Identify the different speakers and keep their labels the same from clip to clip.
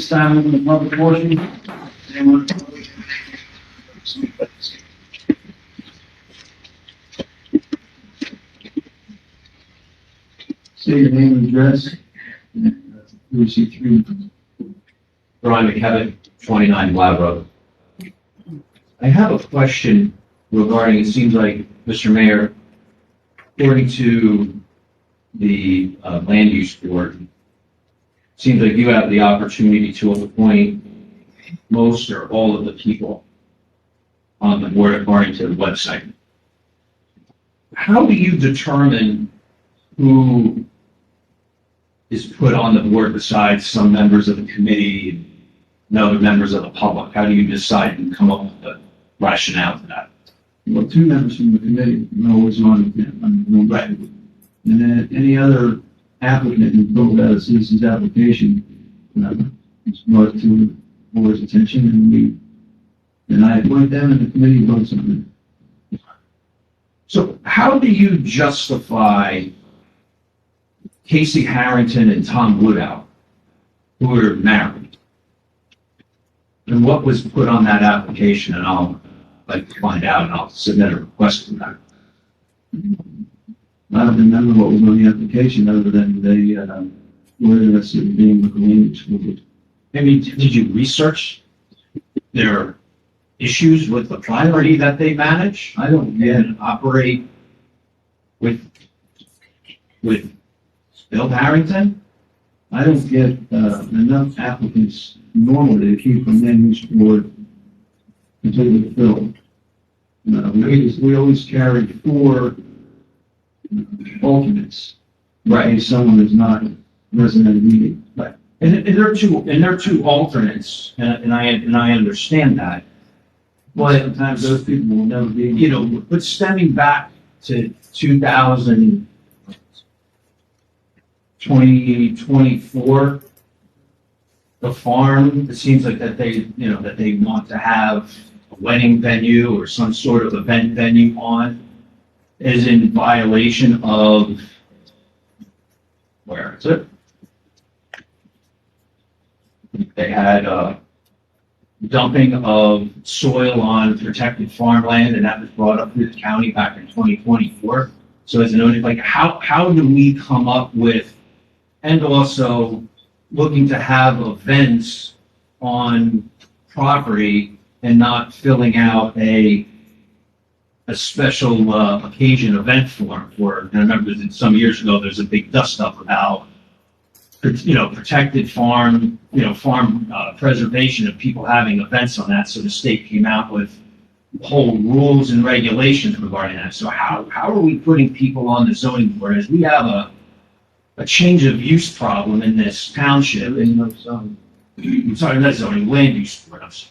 Speaker 1: This time in the public portion, anyone? Say your name and address. Lucy 3.
Speaker 2: Brian McKevitt, 29 Glad Road. I have a question regarding, it seems like, Mr. Mayor, according to the land use board, seems like you have the opportunity to appoint most or all of the people on the board according to the website. How do you determine who is put on the board besides some members of the committee and other members of the public? How do you decide and come up with the rationale for that?
Speaker 1: Well, 2 members from the committee are always on the
Speaker 2: Right.
Speaker 1: and then any other applicant who filled out a citizen's application, is brought to the board's attention, and I appoint them and the committee votes on it.
Speaker 2: So how do you justify Casey Harrington and Tom Woodout, who are married? And what was put on that application? And I'll like to find out, and I'll submit a request for that.
Speaker 1: I don't remember what was on the application other than they were interested in being with the land use board.
Speaker 2: I mean, did you research their issues with the property that they manage?
Speaker 1: I don't get,
Speaker 2: And operate with Bill Harrington?
Speaker 1: I don't get enough applicants normally to keep the land use board completely filled. We always carry 4 alternates.
Speaker 2: Right.
Speaker 1: If someone is not present at a meeting.
Speaker 2: Right. And they're two alternates, and I understand that. But
Speaker 1: Sometimes those people will never be.
Speaker 2: you know, but stemming back to 2024, the farm, it seems like that they want to have a wedding venue or some sort of event venue on, is in violation of, where is it? They had dumping of soil on protected farmland, and that was brought up through the county back in 2024. So as a note, like, how do we come up with, and also looking to have events on property and not filling out a special occasion event form for, I remember that some years ago, there's a big dust up about, protected farm, farm preservation of people having events on that. So the state came out with whole rules and regulations regarding that. So how are we putting people on the zoning board as we have a change of use problem in this township? And sorry, not zoning, land use boards.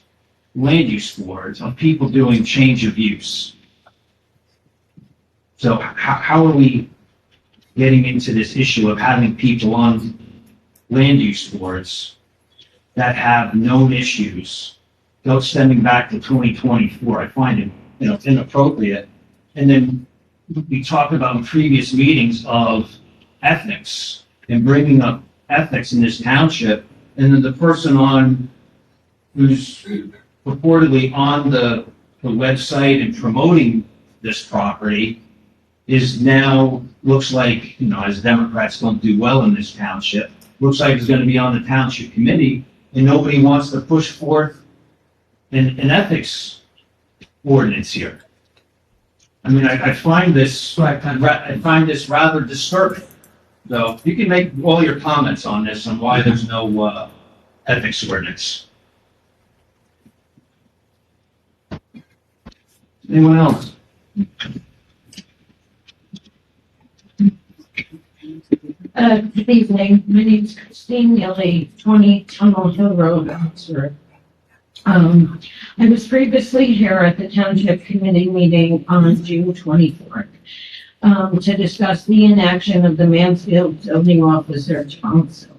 Speaker 2: Land use boards of people doing change of use. So how are we getting into this issue of having people on land use boards that have known issues, stemming back to 2024? I find it, inappropriate. And then we talked about in previous meetings of ethics and bringing up ethics in this township, and then the person who's purportedly on the website and promoting this property is now, looks like, as Democrats don't do well in this township, looks like it's going to be on the township committee, and nobody wants to push forth an ethics ordinance here. I mean, I find this rather disturbing. So you can make all your comments on this, on why there's no ethics ordinance.
Speaker 1: Anyone else?
Speaker 3: Good evening. My name is Christine Neely, 20 Tunnel Hill Road, Oxford. I was previously here at the Township Committee meeting on June 24th to discuss the inaction of the Mansfield zoning officer, Thompson,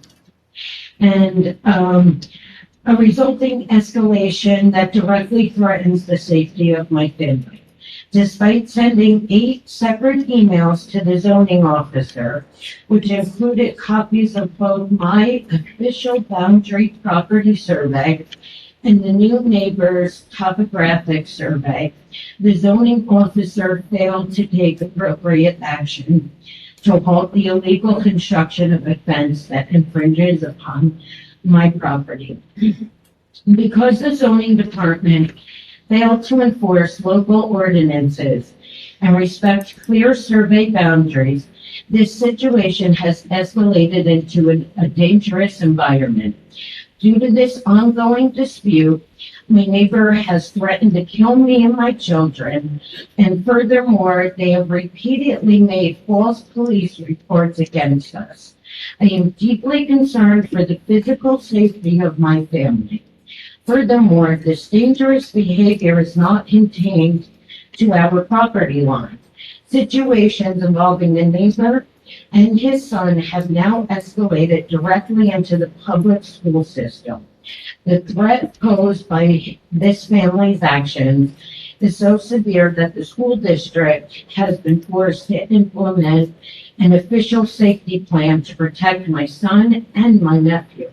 Speaker 3: and a resulting escalation that directly threatens the safety of my family. despite sending 8 separate emails to the zoning officer, which included copies of both my official boundary property survey and the new neighbor's topographic survey. The zoning officer failed to take appropriate action to halt the illegal construction of a fence that infringes upon my property. Because the zoning department failed to enforce local ordinances and respect clear survey boundaries, this situation has escalated into a dangerous environment. Due to this ongoing dispute, my neighbor has threatened to kill me and my children, and furthermore, they have repeatedly made false police reports against us. I am deeply concerned for the physical safety of my family. Furthermore, this dangerous behavior is not contained to our property line. Situations involving the neighbor and his son have now escalated directly into the public school system. The threat posed by this family's actions is so severe that the school district has been forced to implement an official safety plan to protect my son and my nephew.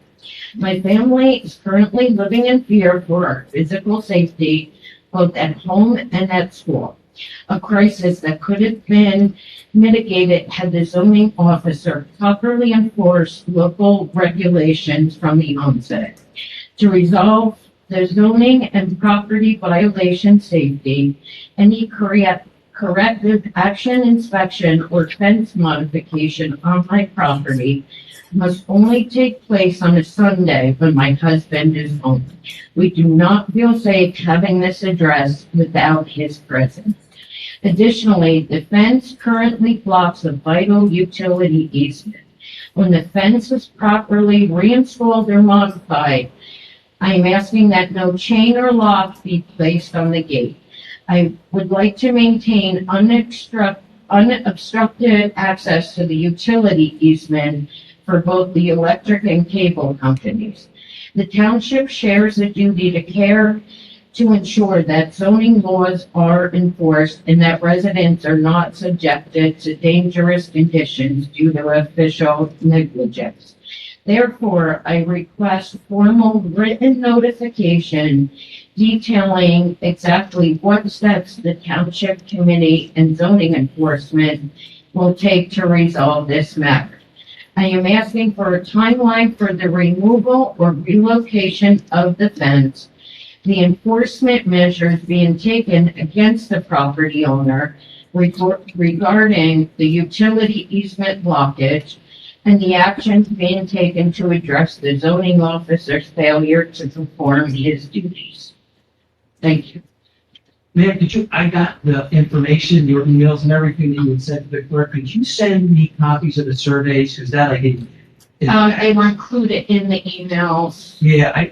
Speaker 3: My family is currently living in fear for our physical safety, both at home and at school. A crisis that could have been mitigated had the zoning officer properly enforced local regulations from the onset. To resolve the zoning and property violation safety, any corrective action, inspection, or fence modification on my property must only take place on a Sunday when my husband is home. We do not feel safe having this addressed without his presence. Additionally, the fence currently blocks a vital utility easement. When the fence is properly reinstalled or modified, I am asking that no chain or lock be placed on the gate. I would like to maintain unobstructed access to the utility easement for both the electric and cable companies. The township shares a duty to care to ensure that zoning laws are enforced and that residents are not subjected to dangerous conditions due to official negligence. Therefore, I request formal written notification detailing exactly what steps the Township Committee and zoning enforcement will take to resolve this matter. I am asking for a timeline for the removal or relocation of the fence, the enforcement measures being taken against the property owner regarding the utility easement blockage, and the actions being taken to address the zoning officer's failure to perform his duties. Thank you.
Speaker 4: Mayor, I got the information, your emails and everything that you had sent to the clerk. Could you send me copies of the surveys? Because that I didn't.
Speaker 3: They were included in the emails.
Speaker 4: Yeah,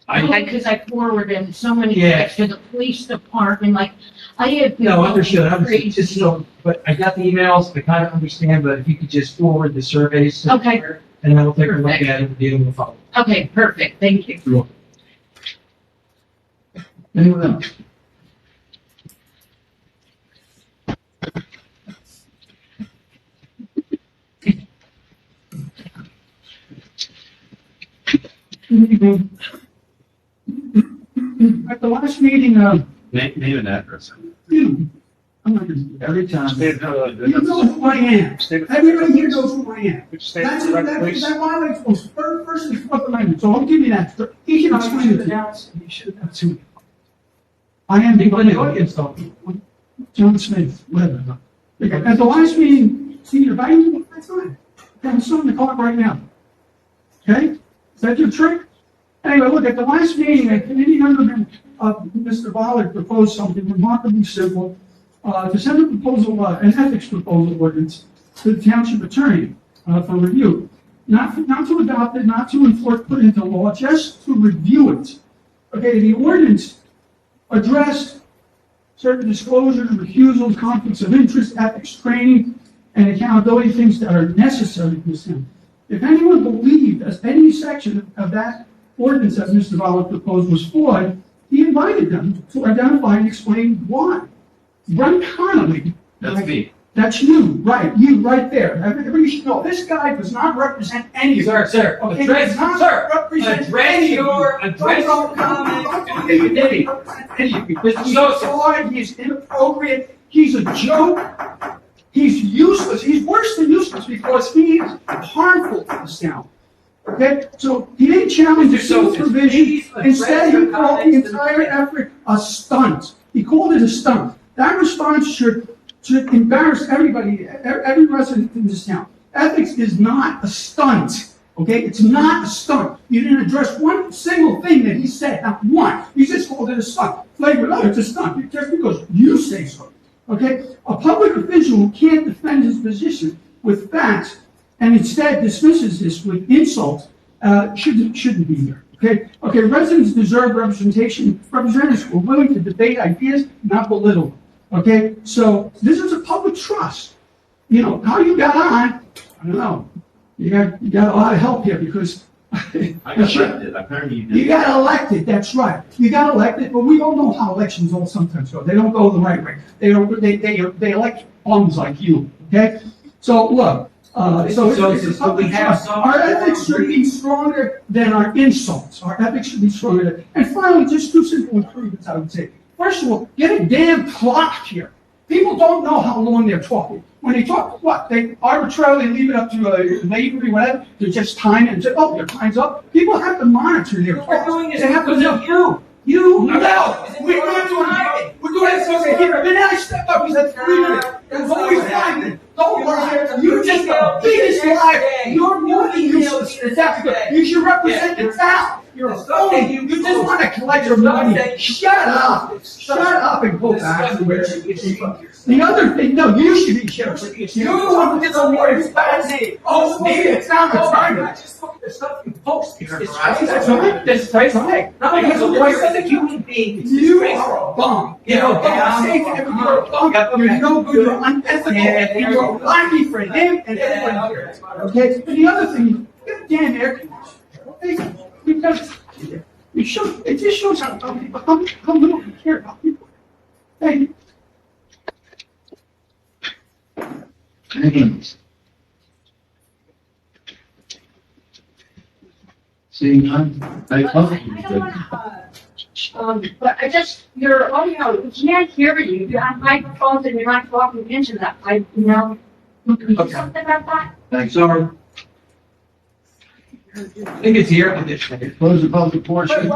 Speaker 3: Because I forwarded so many
Speaker 4: Yeah.
Speaker 3: things to the police department, like, I have. been
Speaker 4: no, understood.
Speaker 3: crazy.
Speaker 4: Just so, but I got the emails, I kind of understand, but if you could just forward the surveys. to the
Speaker 3: Okay.
Speaker 4: clerk, and I will take a look
Speaker 3: Perfect.
Speaker 4: at it and be able to follow.
Speaker 3: Okay, perfect, thank you.
Speaker 1: Anyone else?
Speaker 5: At the last meeting,
Speaker 6: Name and address.
Speaker 5: I'm not gonna,
Speaker 1: Every time.
Speaker 5: you know who I am. Everybody here knows who I am. That's, that violates both First and Fourth Amendment, so I'll give you that. He can explain it to you.
Speaker 4: You should have seen.
Speaker 5: I am
Speaker 4: People in the
Speaker 5: the
Speaker 4: audience though.
Speaker 5: John Smith, whatever. At the last meeting, see, if I, that's fine. I'm starting the clock right now. Okay? Is that your trick? Anyway, look, at the last meeting, a committee member of Mr. Ballard proposed something remarkably simple, to send a proposal, an ethics proposal ordinance to the township attorney, for review. Not to adopt it, not to enforce, put it into law, just to review it. Okay, the ordinance addressed certain disclosures, recusals, conflicts of interest, ethics training, and accountability, things that are necessary in this town. If anyone believed that any section of that ordinance that Mr. Ballard proposed was flawed, he invited them to identify and explain why. Brent Connolly.
Speaker 6: That's me.
Speaker 5: That's you, right, you, right there. Everybody should know, this guy does not represent any of you.
Speaker 4: Sir,
Speaker 5: Okay,
Speaker 4: address,
Speaker 5: does not
Speaker 4: sir,
Speaker 5: represent
Speaker 4: address
Speaker 5: any of you.
Speaker 4: your comment to the committee.
Speaker 5: He's a fraud, he's inappropriate, he's a joke, he's useless, he's worse than useless because he is harmful to this town. Okay, so he didn't challenge the supervision, instead he called the entire effort a stunt. He called it a stunt. That response should embarrass everybody, every resident in this town. Ethics is not a stunt. Okay, it's not a stunt. You didn't address one single thing that he said, not one. You just called it a stunt. Flavor, no, it's a stunt, just because you say so. Okay, a public official who can't defend his position with facts and instead dismisses this with insults shouldn't be here. Okay, residents deserve representation. Representatives who are willing to debate ideas, not belittle them. Okay, so this is a public trust. You know, how you got on, I don't know. You got a lot of help here because
Speaker 6: I got elected. Apparently you
Speaker 5: you
Speaker 6: did.
Speaker 5: got elected, that's right. You got elected, but we don't know how elections all sometimes go. They don't go the right way. They elect bums like you, okay? So look, it's a public trust. Our ethics should be stronger than our insults. Our ethics should be stronger than, and finally, just two simple improvements I would say. First of all, get a damn clock here. People don't know how long they're talking. When they talk, what, they arbitrarily leave it up to a neighbor or whatever, to just time it and say, oh, your time's up. People have to monitor their talk.
Speaker 4: We're doing this
Speaker 5: They have to
Speaker 4: because
Speaker 5: know.
Speaker 4: of you.
Speaker 5: No, we're not doing it. We're doing it so here. And then I stepped up, he said 3 minutes. There's always 5 minutes. Don't worry, you're just the biggest liar. You're more useless. You should represent the town. You're a phony. You just want to collect your money. Shut up. Shut up and go back to where you came. The other thing, no, you should be careful. You're the one who gets the words back. Oh, maybe it's not the time.
Speaker 4: Just look at the stuff you post. It's
Speaker 5: That's right. That's right.
Speaker 4: Not because of voice as a human being.
Speaker 5: You are a bum. You're a bum. You're a bum. You're no good. You're unethical. And you're lying for him and everyone here. Okay? And the other thing, get a damn air conditioner. Okay? Because it just shows how little you care about people. Thank you.
Speaker 1: Seeing none, I
Speaker 7: I don't wanna, but I just, your audio, we can't hear you. You have microphones and you're not talking into that. Something about that?
Speaker 1: Thanks, Sorry.
Speaker 4: I think it's here.
Speaker 1: Close the public portion.